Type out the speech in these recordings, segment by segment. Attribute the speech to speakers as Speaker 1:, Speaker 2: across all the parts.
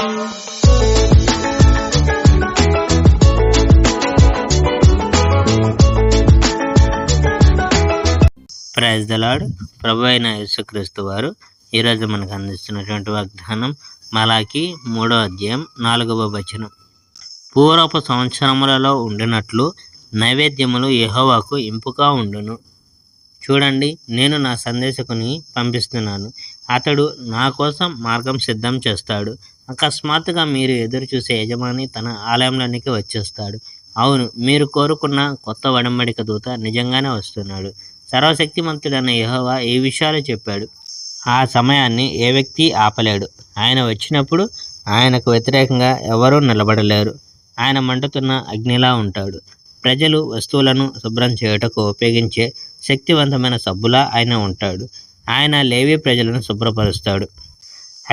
Speaker 1: Praise the lord. ప్రభు అయిన యేసుక్రీస్తు వారు ఈరోజు మనకు అందిస్తున్నటువంటి వాగ్దానం మలాకి 3వ అధ్యాయం 4వ వచనం. పూర్వపు సంవత్సరములలో ఉండినట్లు నైవేద్యములు యెహోవాకు ఇంపుగా ఉండును. చూడండి, నేను నా సందేశకుని పంపిస్తున్నాను. అతడు నా కోసం మార్గం సిద్ధం చేస్తాడు. అకస్మాత్తుగా మీరు ఎదురు చూసే యజమాని తన ఆలయంలోనికి వచ్చేస్తాడు. అవును, మీరు కోరుకున్న కొత్త ఒడంబడిక దూత నిజంగానే వస్తున్నాడు. సర్వశక్తిమంతుడైన యెహోవా ఈ విషయాలు చెప్పాడు. ఆ సమయాన్ని ఏ వ్యక్తి ఆపలేడు. ఆయన వచ్చినప్పుడు ఆయనకు వ్యతిరేకంగా ఎవరూ నిలబడలేరు. ఆయన మండుతున్న అగ్నిలా ఉంటాడు. ప్రజలు వస్తువులను శుభ్రం చేయుటకు ఉపయోగించే శక్తివంతమైన సబ్బులా ఆయన ఉంటాడు. ఆయన లేవి ప్రజలను శుభ్రపరుస్తాడు.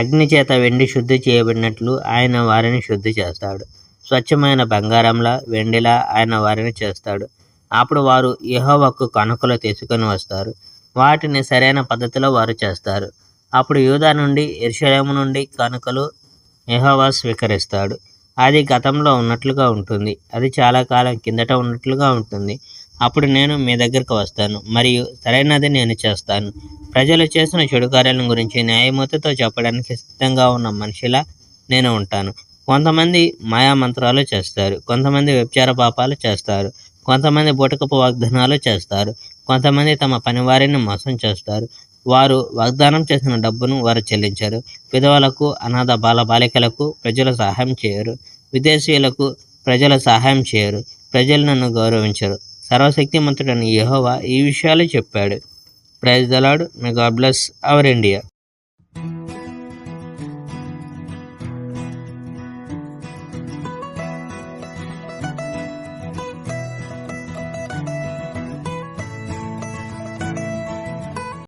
Speaker 1: అగ్ని చేత వెండి శుద్ధి చేయబడినట్లు ఆయన వారిని శుద్ధి చేస్తాడు. స్వచ్ఛమైన బంగారంలా వెండిలా ఆయన వారిని చేస్తాడు. అప్పుడు వారు యెహోవాకు కానుకలు తీసుకొని వస్తారు. వాటిని సరైన పద్ధతిలో వారు చేస్తారు. అప్పుడు యూదా నుండి, యెరూషలేము నుండి కానుకలు యెహోవా స్వీకరిస్తాడు. అది గతంలో ఉన్నట్లుగా ఉంటుంది. అది చాలా కాలం కిందట ఉన్నట్లుగా ఉంటుంది. అప్పుడు నేను మీ దగ్గరకు వస్తాను మరియు సరైనది నేను చేస్తాను. ప్రజలు చేసిన చెడు కార్యాలను గురించి న్యాయమూర్తితో చెప్పడానికి సిద్ధంగా ఉన్న మనిషిలా నేను ఉంటాను. కొంతమంది మాయామంత్రాలు చేస్తారు. కొంతమంది వ్యభిచార పాపాలు చేస్తారు. కొంతమంది బూటకపు వాగ్దానాలు చేస్తారు. కొంతమంది తమ పనివారిని మోసం చేస్తారు. వారు వాగ్దానం చేసిన డబ్బును వారు చెల్లించరు. విధవలకు, అనాథ బాలబాలికలకు ప్రజలు సహాయం చేయరు. విదేశీయులకు ప్రజలు సహాయం చేయరు. ప్రజలు నన్ను గౌరవించరు. సర్వశక్తిమంతుడైన యెహోవా ఈ విషయాలు చెప్పాడు. Praise the Lord. May God bless our India.